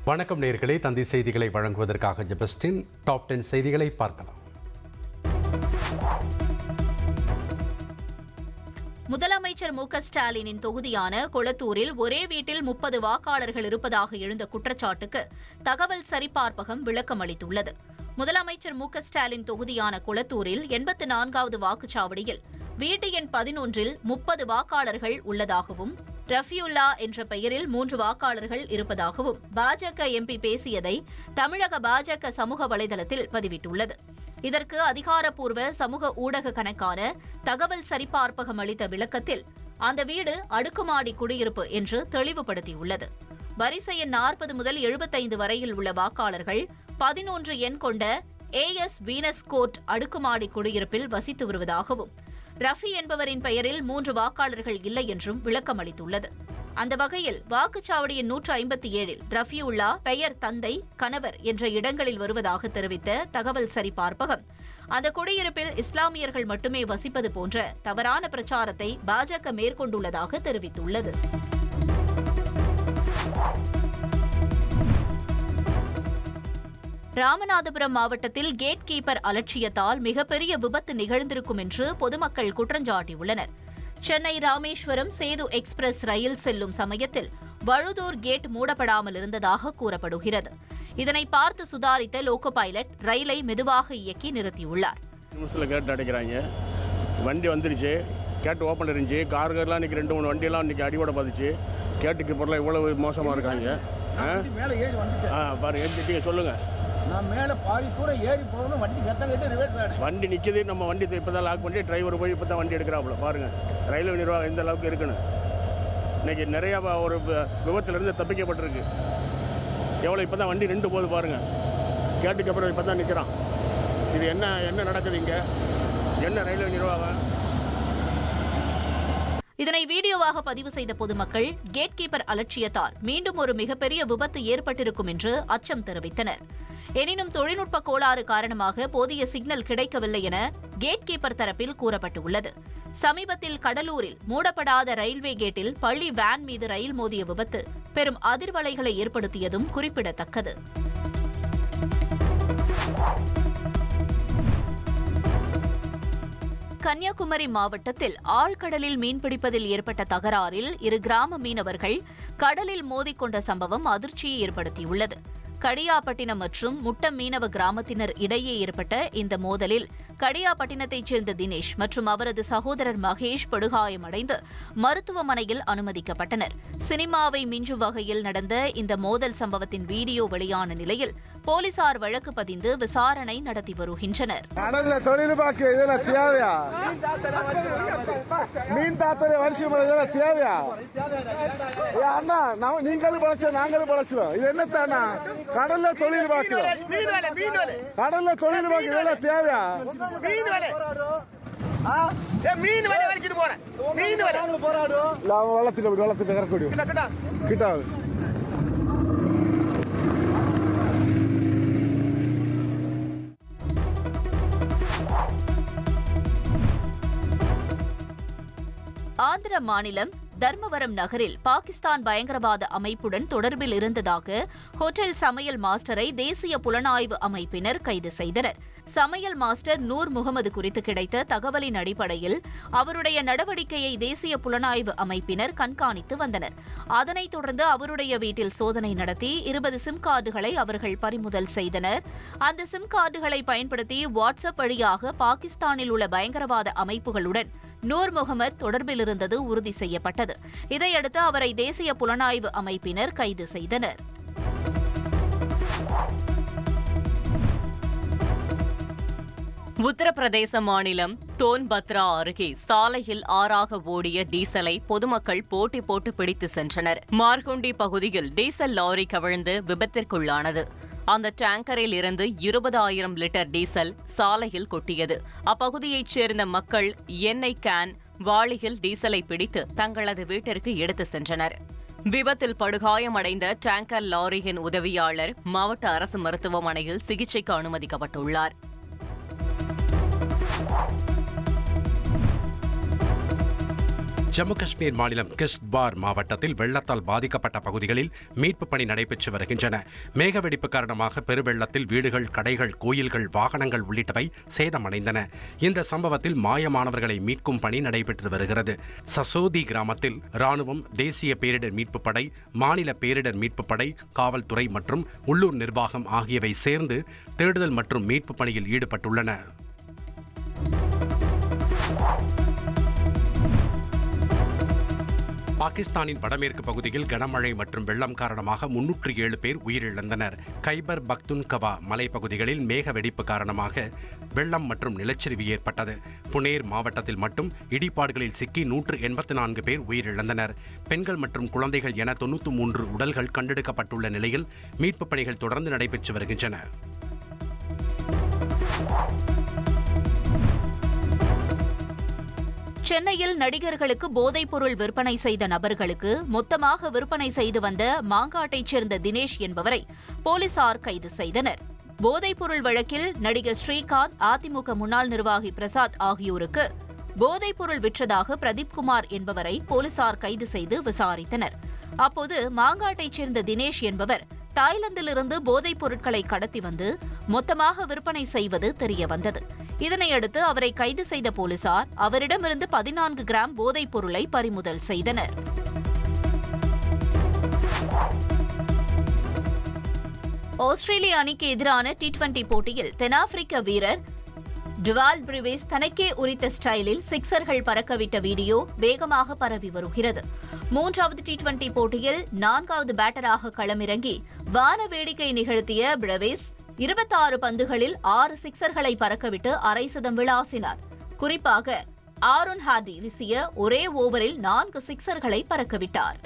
வணக்கம் நேயர்களே, தந்தி செய்திகளை வழங்குவதற்காக ஜெபஸ்டின். டாப் 10 செய்திகளை பார்க்கலாம். முதலமைச்சர் மு.க.ஸ்டாலினின் தொகுதியான கொளத்தூரில் ஒரே வீட்டில் 30 வாக்காளர்கள் இருப்பதாக எழுந்த குற்றச்சாட்டுக்கு தகவல் சரிபார்ப்பகம் விளக்கம் அளித்துள்ளது. முதலமைச்சர் மு.க.ஸ்டாலின் தொகுதியான கொளத்தூரில் 84வது வாக்குச்சாவடியில் வீட்டு எண் 11இல் 30 வாக்காளர்கள் உள்ளதாகவும், ரஃபியுல்லா என்ற பெயரில் 3 வாக்காளர்கள் இருப்பதாகவும் பாஜக எம்பி பேசியதை தமிழக பாஜக சமூக வலைதளத்தில் பதிவிட்டுள்ளது. இதற்கு அதிகாரப்பூர்வ சமூக ஊடக கணக்கான தகவல் சரிபார்ப்பகம் அளித்த விளக்கத்தில் அந்த வீடு அடுக்குமாடி குடியிருப்பு என்று தெளிவுபடுத்தியுள்ளது. வரிசை எண் 40 முதல் 75 வரையில் உள்ள வாக்காளர்கள் 11 எண் கொண்ட AS வீனஸ் கோர்ட் அடுக்குமாடி குடியிருப்பில் வசித்து வருவதாகவும், ரஃபி என்பவரின் பெயரில் 3 வாக்காளர்கள் இல்லை என்றும் விளக்கம் அளித்துள்ளது. அந்த வகையில் வாக்குச்சாவடி எண் 157இல் ரஃபியுல்லா பெயர் தந்தை, கணவர் என்ற இடங்களில் வருவதாக தெரிவித்த தகவல் சரிபார்ப்பகம் அந்த குடியிருப்பில் இஸ்லாமியர்கள் மட்டுமே வசிப்பது போன்ற தவறான பிரச்சாரத்தை பாஜக மேற்கொண்டுள்ளதாக தெரிவித்துள்ளது. ராமநாதபுரம் மாவட்டத்தில் கேட் கீப்பர் அலட்சியத்தால் மிகப்பெரிய விபத்து நிகழ்ந்திருக்கும் என்று பொதுமக்கள் குற்றஞ்சாட்டியுள்ளனர். சென்னை ராமேஸ்வரம் சேது எக்ஸ்பிரஸ் ரயில் செல்லும் சமயத்தில் வழுதூர் கேட் மூடப்படாமல் இருந்ததாக கூறப்படுகிறது. இதனை பார்த்து சுதாரித்த லோகோ பைலட் ரயிலை மெதுவாக இயக்கி நிறுத்தியுள்ளார். கேட் அடைக்கிறாங்க, வண்டி வந்துருச்சு, கேட் ஓப்பன் இருந்துச்சு, கார்கள்லாம் இன்னைக்கு 2-3 வண்டியெல்லாம் இன்னைக்கு அடிபட பார்த்துச்சு. கேட்டுக்கு பொருளாக இவ்வளவு மோசமாக இருக்காங்க. பாருங்க, ஏற்றிட்டீங்க, சொல்லுங்க. நான் மேலே பாதி கூட ஏறி போகணும், வண்டி சத்தம் கேட்டு ரிவர்ஸ் ஆகிடும். வண்டி நிற்கிது, நம்ம வண்டி இப்போ தான் லாக் பண்ணி டிரைவர் போய் இப்போ தான் வண்டி எடுக்கிறாப்புல. பாருங்கள் ரயில்வே நிர்வாகம் எந்த அளவுக்கு இருக்குன்னு. இன்றைக்கி நிறையா ஒரு விபத்துலேருந்து தப்பிக்கப்பட்டிருக்கு. எவ்வளோ இப்போ தான் வண்டி 2 போகுது பாருங்கள். கேட்டுக்கு அப்புறம் இப்போ தான் நிற்கிறான். இது என்ன நடக்குது இங்கே? என்ன ரயில்வே நிர்வாகம்? இதனை வீடியோவாக பதிவு செய்த பொதுமக்கள் கேட் கீப்பர் அலட்சியத்தால் மீண்டும் ஒரு மிகப்பெரிய விபத்து ஏற்பட்டிருக்கும் என்று அச்சம் தெரிவித்தனர். எனினும் தொழில்நுட்ப கோளாறு காரணமாக போதிய சிக்னல் கிடைக்கவில்லை என கேட் கீப்பர் தரப்பில் கூறப்பட்டுள்ளது. சமீபத்தில் கடலூரில் மூடப்படாத ரயில்வே கேட்டில் பள்ளி வேன் மீது ரயில் மோதிய விபத்து பெரும் அதிர்வலைகளை ஏற்படுத்தியதும் குறிப்பிடத்தக்கது. கன்னியாகுமரி மாவட்டத்தில் ஆழ்கடலில் மீன்பிடிப்பதில் ஏற்பட்ட தகராறில் 2 கிராம மீனவர்கள் கடலில் மோதிக்கொண்ட சம்பவம் அதிர்ச்சியை ஏற்படுத்தியுள்ளது. கடியாப்பட்டினம் மற்றும் முட்டம் மீனவ கிராமத்தினர் இடையே ஏற்பட்ட இந்த மோதலில் கடியாப்பட்டினத்தைச் சேர்ந்த தினேஷ் மற்றும் அவரது சகோதரர் மகேஷ் படுகாயமடைந்து மருத்துவமனையில் அனுமதிக்கப்பட்டனர். சினிமாவை மிஞ்சும் வகையில் நடந்த இந்த மோதல் சம்பவத்தின் வீடியோ வெளியான நிலையில் போலீசார் வழக்கு பதிந்து விசாரணை நடத்தி வருகின்றனர். கடல்ல தொழில் பார்க்கிறோம், கடல்ல தொழில் பார்க்கிறோம், தேவையா? மீன் வலை வலிச்சிட்டு போறேன், மீன் வலை வளர்த்துட்டு கரக்கூடிய கிட்டாது. ஆந்திர மாநிலம் தர்மவரம் நகரில் பாகிஸ்தான் பயங்கரவாத அமைப்புடன் தொடர்பில் இருந்ததாக ஹோட்டல் சமையல் மாஸ்டரை தேசிய புலனாய்வு அமைப்பினர் கைது செய்தனர். சமையல் மாஸ்டர் நூர் முகமது குறித்து கிடைத்த தகவலின் அடிப்படையில் அவருடைய நடவடிக்கையை தேசிய புலனாய்வு அமைப்பினர் கண்காணித்து வந்தனர். அதனைத் தொடர்ந்து அவருடைய வீட்டில் சோதனை நடத்தி 20 சிம் கார்டுகளை அவர்கள் பறிமுதல் செய்தனர். அந்த சிம் கார்டுகளை பயன்படுத்தி வாட்ஸ்அப் வழியாக பாகிஸ்தானில் உள்ள பயங்கரவாத அமைப்புகளுடன் நூர் முகமது தொடர்பில் இருந்தது உறுதி செய்யப்பட்டது. இதையடுத்து அவரை தேசிய புலனாய்வு அமைப்பினர் கைது செய்தனர். உத்தரப்பிரதேச மாநிலம் தோன்பத்ரா அருகே சாலையில் ஆறாக ஓடிய டீசலை பொதுமக்கள் போட்டி போட்டு பிடித்து சென்றனர். மார்குண்டி பகுதியில் டீசல் லாரி கவிழ்ந்து விபத்திற்குள்ளானது. அந்த டேங்கரில் இருந்து 20,000 லிட்டர் டீசல் சாலையில் கொட்டியது. அப்பகுதியைச் சேர்ந்த மக்கள் எண்ணெய் கேன், வாளியில் டீசலை பிடித்து தங்களது வீட்டிற்கு எடுத்து சென்றனர். விபத்தில் படுகாயமடைந்த டேங்கர் லாரியின் உதவியாளர் மாவட்ட அரசு மருத்துவமனையில் சிகிச்சைக்கு அனுமதிக்கப்பட்டுள்ளார். ஜம்மு காஷ்மீர் மாநிலம் கிஷ்த்வார் மாவட்டத்தில் வெள்ளத்தால் பாதிக்கப்பட்ட பகுதிகளில் மீட்புப் பணி நடைபெற்று வருகின்றன. மேகவெடிப்பு காரணமாக பெருவெள்ளத்தில் வீடுகள், கடைகள், கோயில்கள், வாகனங்கள் உள்ளிட்டவை சேதமடைந்தன. இந்த சம்பவத்தில் மாயமானவர்களை மீட்கும் பணி நடைபெற்று வருகிறது. சசோதி கிராமத்தில் ராணுவம், தேசிய பேரிடர் மீட்புப் படை, மாநில பேரிடர் மீட்புப் படை, காவல்துறை மற்றும் உள்ளூர் நிர்வாகம் ஆகியவை சேர்ந்து தேடுதல் மற்றும் மீட்புப் பணியில் ஈடுபட்டுள்ளன. பாகிஸ்தானின் வடமேற்கு பகுதியில் கனமழை மற்றும் வெள்ளம் காரணமாக 307 பேர் உயிரிழந்தனர். கைபர் பக்துன்கவா மலைப்பகுதிகளில் மேக வெடிப்பு காரணமாக வெள்ளம் மற்றும் நிலச்சரிவு ஏற்பட்டது. புனேர் மாவட்டத்தில் மட்டும் இடிபாடுகளில் சிக்கி 184 பேர் உயிரிழந்தனர். பெண்கள் மற்றும் குழந்தைகள் என 93 உடல்கள் கண்டெடுக்கப்பட்டுள்ள நிலையில் மீட்புப் பணிகள் தொடர்ந்து நடைபெற்று வருகின்றன. சென்னையில் நடிகர்களுக்கு போதைப்பொருள் விற்பனை செய்த நபர்களுக்கு மொத்தமாக விற்பனை செய்து வந்த மாங்காட்டைச் சேர்ந்த தினேஷ் என்பவரை போலீசார் கைது செய்தனர். போதைப்பொருள் வழக்கில் நடிகர் ஸ்ரீகாந்த், அதிமுக முன்னாள் நிர்வாகி பிரசாத் ஆகியோருக்கு போதைப்பொருள் விற்றதாக பிரதீப்குமார் என்பவரை போலீசார் கைது செய்து விசாரித்தனர். அப்போது மாங்காட்டைச் சேர்ந்த தினேஷ் என்பவர் தாய்லாந்திலிருந்து போதைப் பொருட்களை கடத்தி வந்து மொத்தமாக விற்பனை செய்வது தெரியவந்தது. இதனையடுத்து அவரை கைது செய்த போலீசார் அவரிடமிருந்து 14 கிராம் போதைப் பொருளை பறிமுதல் செய்தனர். ஆஸ்திரேலிய அணிக்கு எதிரான T20 போட்டியில் தென்னாப்பிரிக்க வீரர் டுவால் பிரிவேஸ் தனக்கே உரித்த ஸ்டைலில் சிக்சர்கள் பறக்கவிட்ட வீடியோ வேகமாக பரவி வருகிறது. 3வது T20 போட்டியில் 4வது பேட்டராக களமிறங்கி வான வேடிக்கை நிகழ்த்திய பிரிவேஸ் 26 பந்துகளில் 6 சிக்சர்களை பறக்கவிட்டு அரை சதம் விளாசினார். குறிப்பாக ஆரோன் ஹார்டி வீசிய ஒரே ஓவரில் 4 சிக்சர்களை பறக்கவிட்டார்.